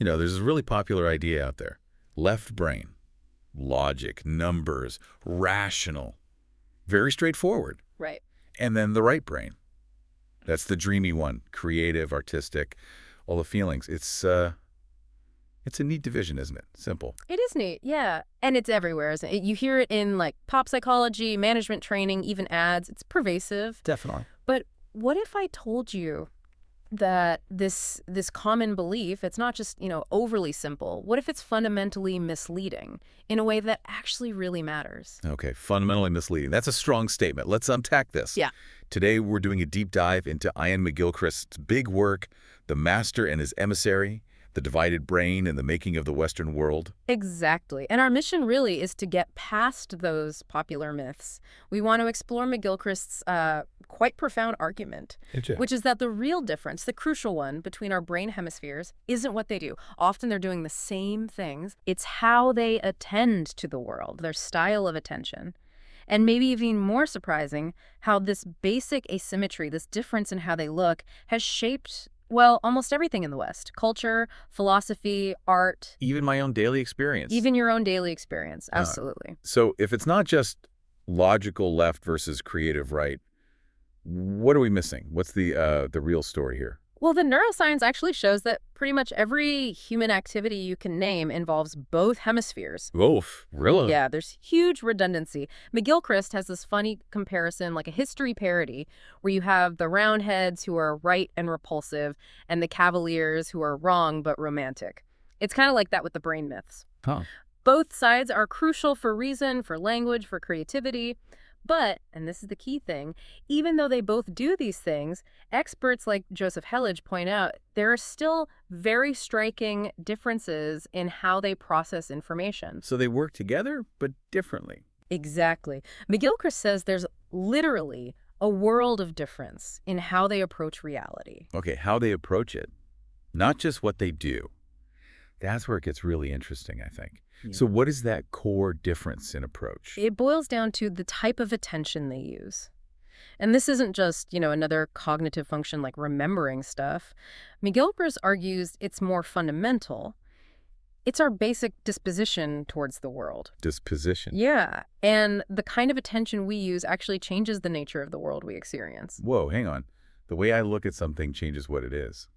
There's a really popular idea out there. Left brain, logic, numbers, rational, very straightforward. Right. And then the right brain. That's the dreamy one, creative, artistic, all the feelings. It's a neat division, isn't it? Simple. It is neat, yeah. And it's everywhere, isn't it? You hear it in, like, pop psychology, management training, even ads. It's pervasive. Definitely. But what if I told you that this common belief, it's not just, overly simple. What if it's fundamentally misleading in a way that actually really matters? Okay, fundamentally misleading. That's a strong statement. Let's unpack this. Yeah. Today, we're doing a deep dive into Iain McGilchrist's big work, The Master and His Emissary, The Divided Brain and the Making of the Western World. Exactly. And our mission really is to get past those popular myths. We want to explore McGilchrist's quite profound argument, which is that the real difference, the crucial one, between our brain hemispheres isn't what they do. Often they're doing the same things. It's how they attend to the world, their style of attention. And maybe even more surprising, how this basic asymmetry, this difference in how they look, has shaped, well, almost everything in the West. Culture, philosophy, art. Even my own daily experience. Even your own daily experience, absolutely. So if it's not just logical left versus creative right, what are we missing? What's the real story here? Well, the neuroscience actually shows that pretty much every human activity you can name involves both hemispheres. Oof, really? Yeah, there's huge redundancy. McGilchrist has this funny comparison, like a history parody, where you have the roundheads who are right and repulsive, and the cavaliers who are wrong but romantic. It's kind of like that with the brain myths. Huh. Both sides are crucial for reason, for language, for creativity. But, and this is the key thing, even though they both do these things, experts like Joseph Hellige point out there are still very striking differences in how they process information. So they work together, but differently. Exactly. McGilchrist says there's literally a world of difference in how they approach reality. Okay, how they approach it, not just what they do. That's where it gets really interesting, I think. Yeah. So what is that core difference in approach? It boils down to the type of attention they use. And this isn't just, another cognitive function like remembering stuff. McGilchrist argues it's more fundamental. It's our basic disposition towards the world. Disposition? Yeah. And the kind of attention we use actually changes the nature of the world we experience. Whoa, hang on. The way I look at something changes what it is.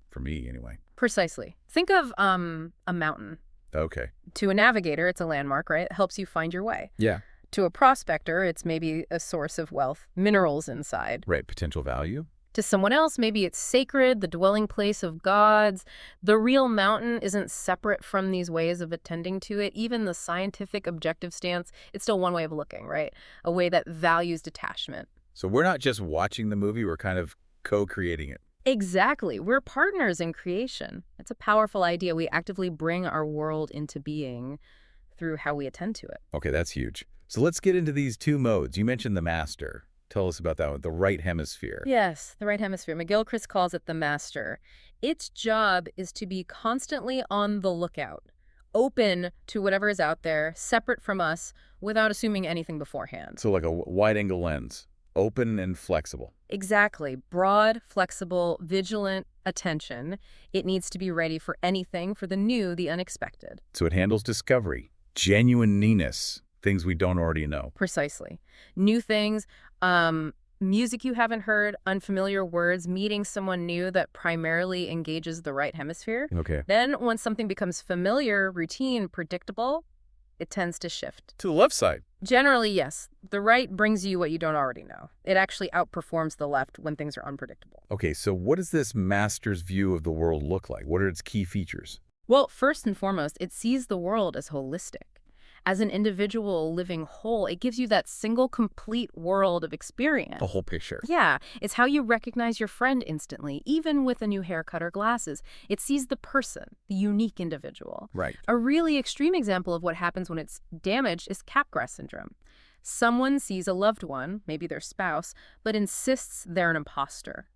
For me, anyway. Precisely. Think of a mountain. Okay. To a navigator, it's a landmark, right? It helps you find your way. Yeah. To a prospector, it's maybe a source of wealth, minerals inside. Right, potential value. To someone else, maybe it's sacred, the dwelling place of gods. The real mountain isn't separate from these ways of attending to it. Even the scientific objective stance, it's still one way of looking, right? A way that values detachment. So we're not just watching the movie, we're kind of co-creating it. Exactly. We're partners in creation. It's a powerful idea. We actively bring our world into being through how we attend to it. Okay, that's huge. So let's get into these two modes. You mentioned the master. Tell us about that one, the right hemisphere. Yes, the right hemisphere. McGilchrist calls it the master. Its job is to be constantly on the lookout, open to whatever is out there, separate from us, without assuming anything beforehand. So like a wide-angle lens, open and flexible. Exactly. Broad, flexible, vigilant attention. It needs to be ready for anything, for the new, the unexpected. So it handles discovery, genuine newness, things we don't already know. Precisely. New things, music you haven't heard, unfamiliar words, meeting someone new that primarily engages the right hemisphere. Okay. Then when something becomes familiar, routine, predictable, it tends to shift. To the left side. Generally, yes. The right brings you what you don't already know. It actually outperforms the left when things are unpredictable. Okay, so what does this master's view of the world look like? What are its key features? Well, first and foremost, it sees the world as holistic. As an individual living whole, it gives you that single complete world of experience. The whole picture. Yeah, it's how you recognize your friend instantly, even with a new haircut or glasses. It sees the person, the unique individual. Right. A really extreme example of what happens when it's damaged is Capgras syndrome. Someone sees a loved one, maybe their spouse, but insists they're an imposter.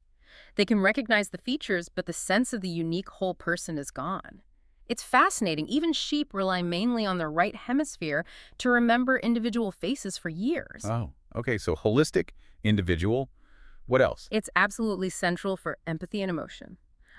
They can recognize the features, but the sense of the unique whole person is gone. It's fascinating. Even sheep rely mainly on their right hemisphere to remember individual faces for years. Oh, okay. So holistic, individual. What else? It's absolutely central for empathy and emotion.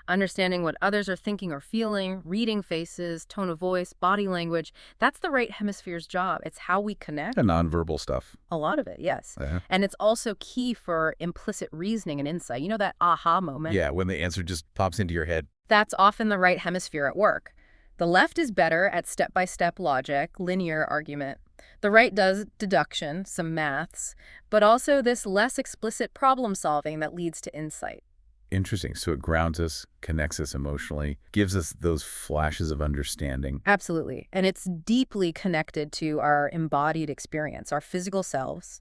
Understanding what others are thinking or feeling, reading faces, tone of voice, body language, that's the right hemisphere's job. It's how we connect. The nonverbal stuff. A lot of it, yes. Yeah. And it's also key for implicit reasoning and insight. You know that aha moment? Yeah, when the answer just pops into your head. That's often the right hemisphere at work. The left is better at step-by-step logic, linear argument. The right does deduction, some maths, but also this less explicit problem solving that leads to insight. Interesting. So it grounds us, connects us emotionally, gives us those flashes of understanding. Absolutely. And it's deeply connected to our embodied experience, our physical selves,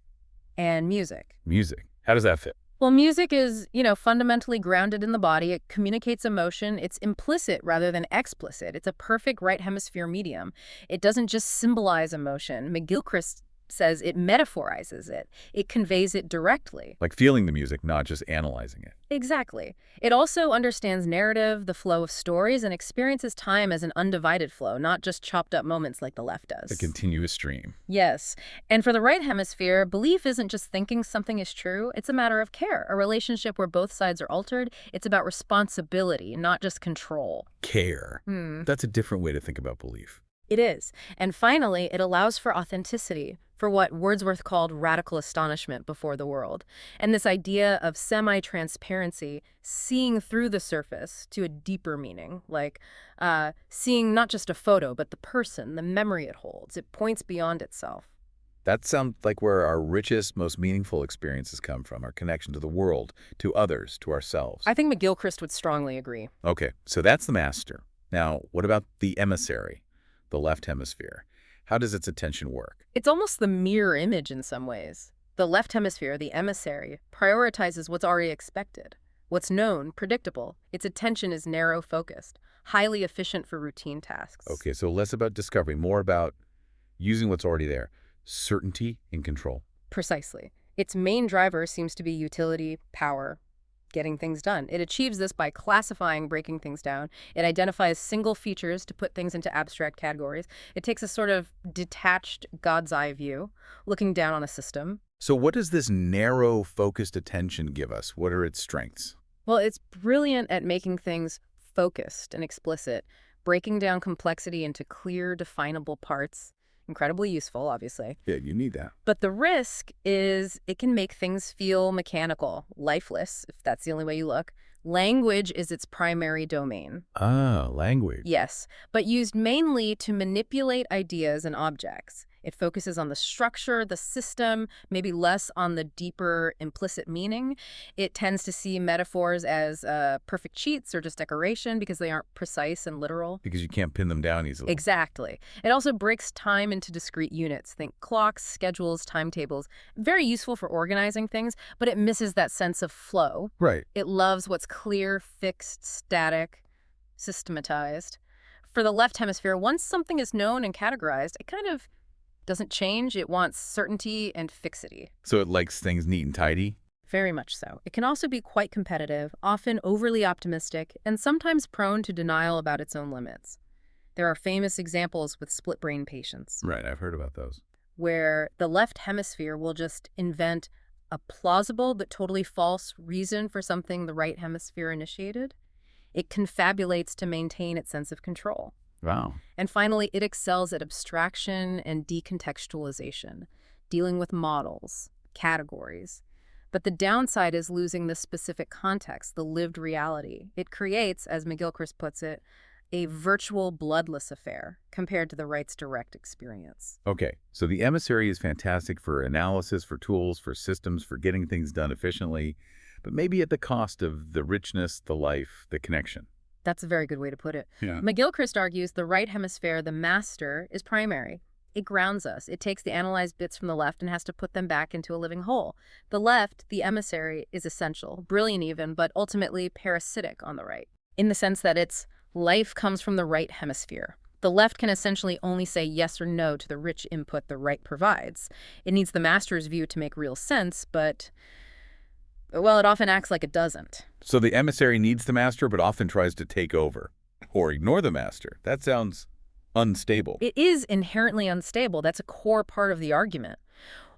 and music. Music. How does that fit? Well, music is, fundamentally grounded in the body. It communicates emotion. It's implicit rather than explicit. It's a perfect right hemisphere medium. It doesn't just symbolize emotion. McGilchrist says it metaphorizes it. It conveys it directly. Like feeling the music, not just analyzing it. Exactly. It also understands narrative, the flow of stories, and experiences time as an undivided flow, not just chopped up moments like the left does. A continuous stream. Yes. And for the right hemisphere, belief isn't just thinking something is true. It's a matter of care, a relationship where both sides are altered. It's about responsibility, not just control. Care. That's a different way to think about belief. It is. And finally, it allows for authenticity, for what Wordsworth called radical astonishment before the world. And this idea of semi-transparency, seeing through the surface to a deeper meaning, like seeing not just a photo, but the person, the memory it holds. It points beyond itself. That sounds like where our richest, most meaningful experiences come from, our connection to the world, to others, to ourselves. I think McGilchrist would strongly agree. Okay, so that's the master. Now, what about the emissary, the left hemisphere? How does its attention work? It's almost the mirror image in some ways. The left hemisphere, the emissary, prioritizes what's already expected, what's known, predictable. Its attention is narrow-focused, highly efficient for routine tasks. Okay, so less about discovery, more about using what's already there. Certainty and control. Precisely. Its main driver seems to be utility, power, getting things done. It achieves this by classifying, breaking things down. It identifies single features to put things into abstract categories. It takes a sort of detached God's eye view, looking down on a system. So what does this narrow, focused attention give us? What are its strengths? Well, it's brilliant at making things focused and explicit, breaking down complexity into clear, definable parts. Incredibly useful, obviously. Yeah, you need that. But the risk is it can make things feel mechanical, lifeless, if that's the only way you look. Language is its primary domain. Ah, language. Yes, but used mainly to manipulate ideas and objects. It focuses on the structure, the system, maybe less on the deeper implicit meaning. It tends to see metaphors as perfect cheats or just decoration because they aren't precise and literal. Because you can't pin them down easily. Exactly. It also breaks time into discrete units. Think clocks, schedules, timetables. Very useful for organizing things, but it misses that sense of flow. Right. It loves what's clear, fixed, static, systematized. For the left hemisphere, once something is known and categorized, it kind of doesn't change. It wants certainty and fixity. So it likes things neat and tidy? Very much so. It can also be quite competitive, often overly optimistic, and sometimes prone to denial about its own limits. There are famous examples with split-brain patients. Right, I've heard about those. Where the left hemisphere will just invent a plausible but totally false reason for something the right hemisphere initiated. It confabulates to maintain its sense of control. Wow. And finally, it excels at abstraction and decontextualization, dealing with models, categories. But the downside is losing the specific context, the lived reality. It creates, as McGilchrist puts it, a virtual bloodless affair compared to the right's direct experience. Okay, so the emissary is fantastic for analysis, for tools, for systems, for getting things done efficiently, but maybe at the cost of the richness, the life, the connection. That's a very good way to put it. Yeah. McGilchrist argues the right hemisphere, the master, is primary. It grounds us. It takes the analyzed bits from the left and has to put them back into a living whole. The left, the emissary, is essential, brilliant even, but ultimately parasitic on the right, in the sense that its life comes from the right hemisphere. The left can essentially only say yes or no to the rich input the right provides. It needs the master's view to make real sense, but, well, it often acts like it doesn't. So the emissary needs the master, but often tries to take over or ignore the master. That sounds unstable. It is inherently unstable. That's a core part of the argument.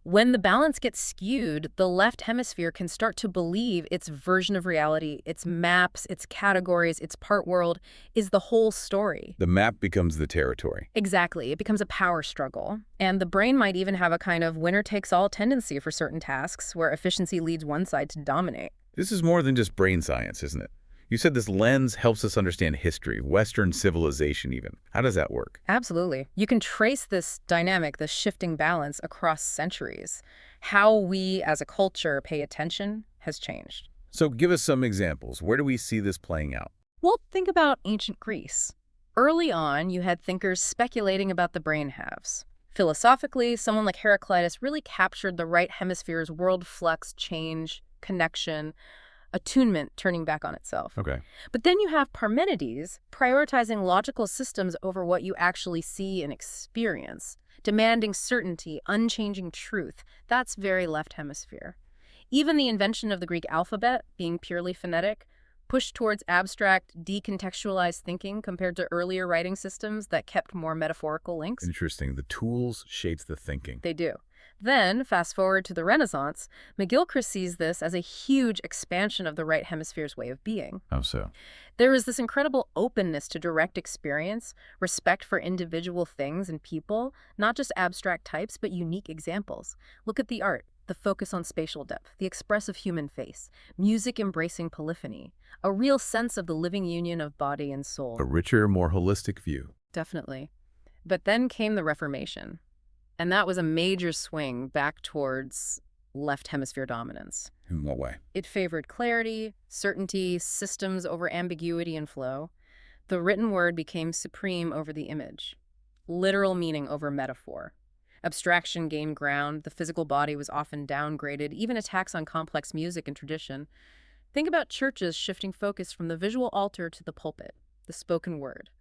When the balance gets skewed, the left hemisphere can start to believe its version of reality, its maps, its categories, its part world is the whole story. The map becomes the territory. Exactly. It becomes a power struggle. And the brain might even have a kind of winner-takes-all tendency for certain tasks where efficiency leads one side to dominate. This is more than just brain science, isn't it? You said this lens helps us understand history, Western civilization even. How does that work? Absolutely. You can trace this dynamic, this shifting balance across centuries. How we as a culture pay attention has changed. So give us some examples. Where do we see this playing out? Well, think about ancient Greece. Early on, you had thinkers speculating about the brain halves. Philosophically, someone like Heraclitus really captured the right hemisphere's world flux, change, connection, attunement turning back on itself. Okay. But then you have Parmenides prioritizing logical systems over what you actually see and experience, demanding certainty, unchanging truth. That's very left hemisphere. Even the invention of the Greek alphabet, being purely phonetic, pushed towards abstract, decontextualized thinking compared to earlier writing systems that kept more metaphorical links. Interesting. The tools shapes the thinking. They do. Then, fast forward to the Renaissance, McGilchrist sees this as a huge expansion of the right hemisphere's way of being. How so? There is this incredible openness to direct experience, respect for individual things and people, not just abstract types, but unique examples. Look at the art, the focus on spatial depth, the expressive human face, music embracing polyphony, a real sense of the living union of body and soul. A richer, more holistic view. Definitely. But then came the Reformation. And that was a major swing back towards left hemisphere dominance. In what way? It favored clarity, certainty, systems over ambiguity and flow. The written word became supreme over the image, literal meaning over metaphor. Abstraction gained ground, the physical body was often downgraded, even attacks on complex music and tradition. Think about churches shifting focus from the visual altar to the pulpit, the spoken word.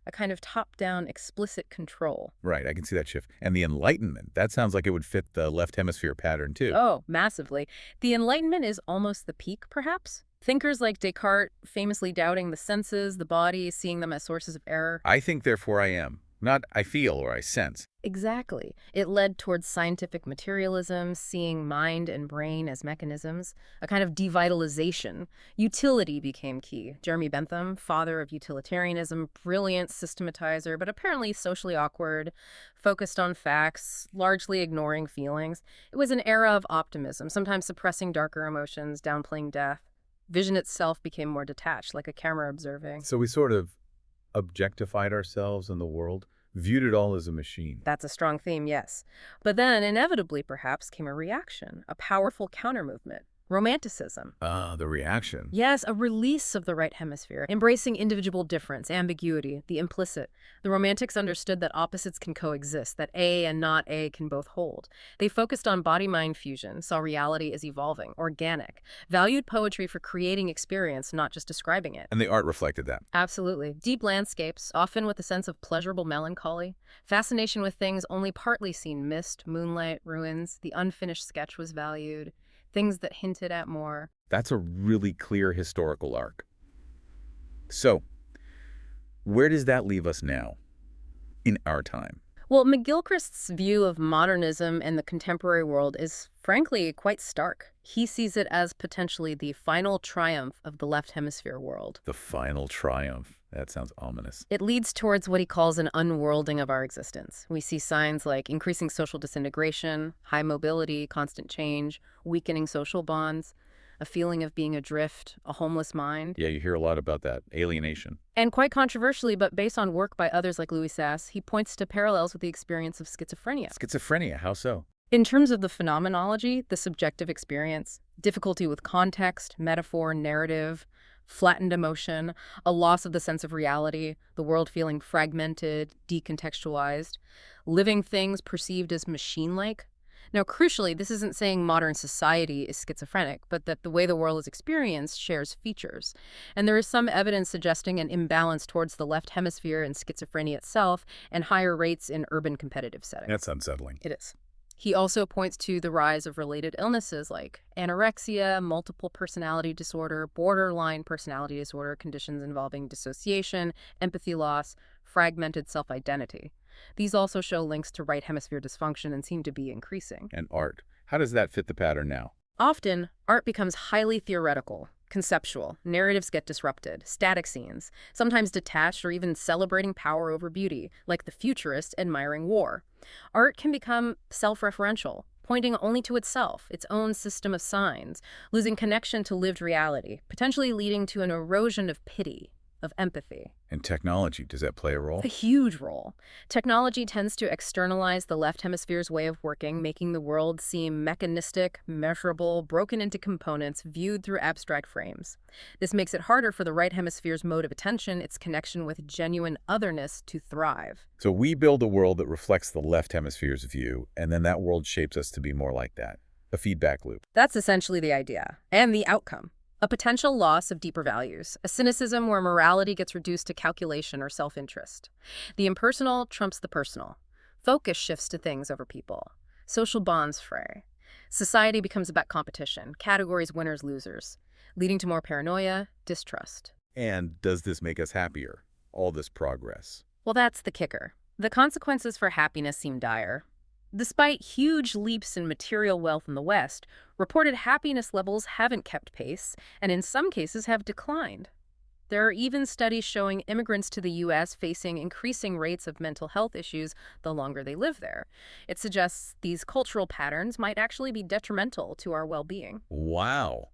A kind of top-down, explicit control. Right, I can see that shift. And the Enlightenment, that sounds like it would fit the left hemisphere pattern, too. Oh, massively. The Enlightenment is almost the peak, perhaps? Thinkers like Descartes famously doubting the senses, the body, seeing them as sources of error. I think, therefore I am. Not I feel or I sense. Exactly. It led towards scientific materialism, seeing mind and brain as mechanisms, a kind of devitalization. Utility became key. Jeremy Bentham, father of utilitarianism, brilliant systematizer, but apparently socially awkward, focused on facts, largely ignoring feelings. It was an era of optimism, sometimes suppressing darker emotions, downplaying death. Vision itself became more detached, like a camera observing. So we sort of objectified ourselves in the world, viewed it all as a machine. That's a strong theme, yes. But then, inevitably perhaps, came a reaction, a powerful counter-movement. Romanticism. The reaction. Yes, a release of the right hemisphere, embracing individual difference, ambiguity, the implicit. The Romantics understood that opposites can coexist, that A and not A can both hold. They focused on body-mind fusion, saw reality as evolving, organic, valued poetry for creating experience, not just describing it. And the art reflected that. Absolutely. Deep landscapes, often with a sense of pleasurable melancholy. Fascination with things only partly seen, mist, moonlight, ruins. The unfinished sketch was valued. Things that hinted at more. That's a really clear historical arc. So, where does that leave us now, in our time? Well, McGilchrist's view of modernism and the contemporary world is, frankly, quite stark. He sees it as potentially the final triumph of the left hemisphere world. The final triumph. That sounds ominous. It leads towards what he calls an unworlding of our existence. We see signs like increasing social disintegration, high mobility, constant change, weakening social bonds, a feeling of being adrift, a homeless mind. Yeah, you hear a lot about that. Alienation. And quite controversially, but based on work by others like Louis Sass, he points to parallels with the experience of schizophrenia. Schizophrenia, how so? In terms of the phenomenology, the subjective experience, difficulty with context, metaphor, narrative, flattened emotion, a loss of the sense of reality, the world feeling fragmented, decontextualized, living things perceived as machine-like. Now, crucially, this isn't saying modern society is schizophrenic, but that the way the world is experienced shares features. And there is some evidence suggesting an imbalance towards the left hemisphere in schizophrenia itself and higher rates in urban competitive settings. That's unsettling. It is. He also points to the rise of related illnesses like anorexia, multiple personality disorder, borderline personality disorder, conditions involving dissociation, empathy loss, fragmented self-identity. These also show links to right hemisphere dysfunction and seem to be increasing. And art. How does that fit the pattern now? Often, art becomes highly theoretical, conceptual. Narratives get disrupted, static scenes, sometimes detached or even celebrating power over beauty, like the futurist admiring war. Art can become self-referential, pointing only to itself, its own system of signs, losing connection to lived reality, potentially leading to an erosion of pity, of empathy. And technology, does that play a role? A huge role. Technology tends to externalize the left hemisphere's way of working, making the world seem mechanistic, measurable, broken into components, viewed through abstract frames. This makes it harder for the right hemisphere's mode of attention, its connection with genuine otherness, to thrive. So we build a world that reflects the left hemisphere's view, and then that world shapes us to be more like that. A feedback loop. That's essentially the idea, and the outcome. A potential loss of deeper values, a cynicism where morality gets reduced to calculation or self-interest. The impersonal trumps the personal. Focus shifts to things over people. Social bonds fray. Society becomes about competition, categories winners, losers, leading to more paranoia, distrust. And does this make us happier? All this progress. Well, that's the kicker. The consequences for happiness seem dire. Despite huge leaps in material wealth in the West, reported happiness levels haven't kept pace, and in some cases have declined. There are even studies showing immigrants to the U.S. facing increasing rates of mental health issues the longer they live there. It suggests these cultural patterns might actually be detrimental to our well-being. Wow.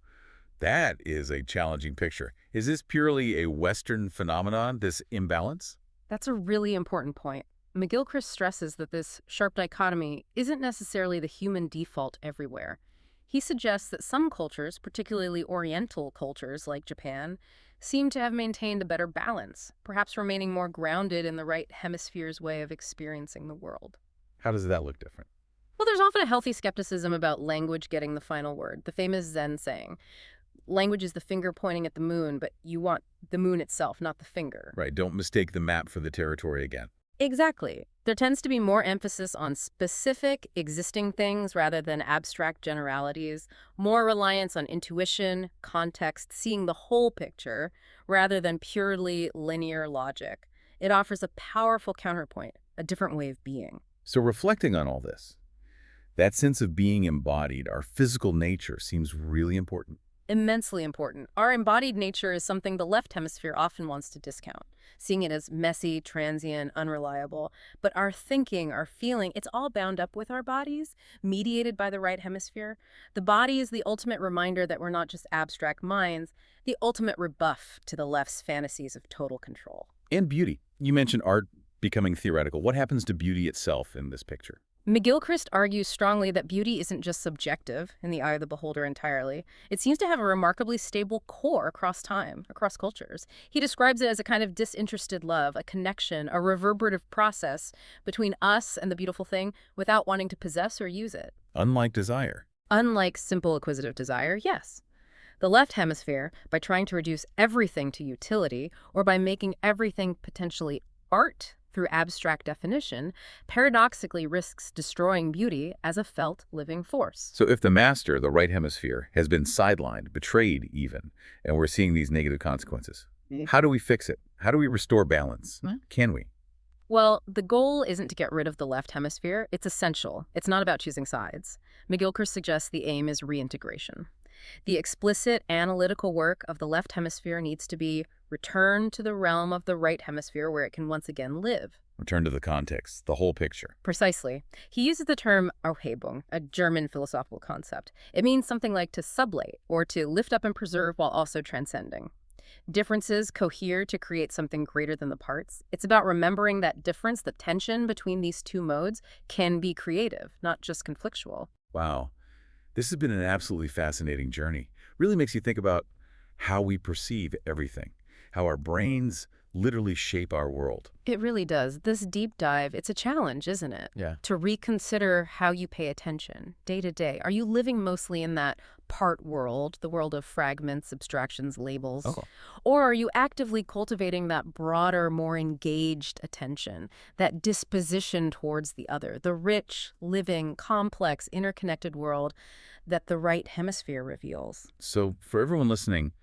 That is a challenging picture. Is this purely a Western phenomenon, this imbalance? That's a really important point. McGilchrist stresses that this sharp dichotomy isn't necessarily the human default everywhere. He suggests that some cultures, particularly Oriental cultures like Japan, seem to have maintained a better balance, perhaps remaining more grounded in the right hemisphere's way of experiencing the world. How does that look different? Well, there's often a healthy skepticism about language getting the final word, the famous Zen saying, language is the finger pointing at the moon, but you want the moon itself, not the finger. Right, don't mistake the map for the territory again. Exactly. There tends to be more emphasis on specific, existing things rather than abstract generalities, more reliance on intuition, context, seeing the whole picture, rather than purely linear logic. It offers a powerful counterpoint, a different way of being. So reflecting on all this, that sense of being embodied, our physical nature, seems really important. Immensely important. Our embodied nature is something the left hemisphere often wants to discount, seeing it as messy, transient, unreliable. But our thinking, our feeling, it's all bound up with our bodies, mediated by the right hemisphere. The body is the ultimate reminder that we're not just abstract minds, the ultimate rebuff to the left's fantasies of total control. And beauty. You mentioned art becoming theoretical. What happens to beauty itself in this picture? McGilchrist argues strongly that beauty isn't just subjective in the eye of the beholder entirely. It seems to have a remarkably stable core across time, across cultures. He describes it as a kind of disinterested love, a connection, a reverberative process between us and the beautiful thing without wanting to possess or use it. Unlike desire. Unlike simple acquisitive desire, yes. The left hemisphere, by trying to reduce everything to utility, or by making everything potentially art, through abstract definition, paradoxically risks destroying beauty as a felt living force. So if the master, the right hemisphere, has been sidelined, betrayed even, and we're seeing these negative consequences, how do we fix it? How do we restore balance? Can we? Well, the goal isn't to get rid of the left hemisphere. It's essential. It's not about choosing sides. McGilchrist suggests the aim is reintegration. The explicit analytical work of the left hemisphere needs to be returned to the realm of the right hemisphere where it can once again live. Return to the context, the whole picture. Precisely. He uses the term Aufhebung, a German philosophical concept. It means something like to sublate, or to lift up and preserve while also transcending. Differences cohere to create something greater than the parts. It's about remembering that difference, the tension between these two modes, can be creative, not just conflictual. Wow. This has been an absolutely fascinating journey. Really makes you think about how we perceive everything, how our brains literally shape our world. It really does. This deep dive, it's a challenge, isn't it? Yeah. To reconsider how you pay attention day to day. Are you living mostly in that part world, the world of fragments, abstractions, labels? Oh. Or are you actively cultivating that broader, more engaged attention, that disposition towards the other, the rich, living, complex, interconnected world that the right hemisphere reveals? So for everyone listening,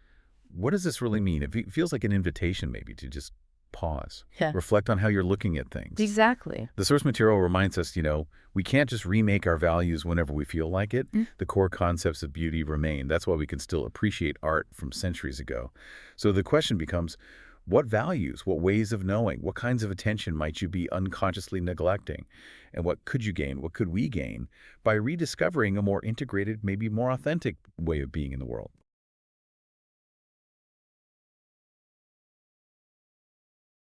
what does this really mean? It feels like an invitation maybe to just pause. Yeah. Reflect on how you're looking at things. Exactly. The source material reminds us, we can't just remake our values whenever we feel like it. The core concepts of beauty remain. That's why we can still appreciate art from centuries ago. So the question becomes, what values, what ways of knowing, what kinds of attention might you be unconsciously neglecting? And what could you gain, what could we gain by rediscovering a more integrated, maybe more authentic way of being in the world?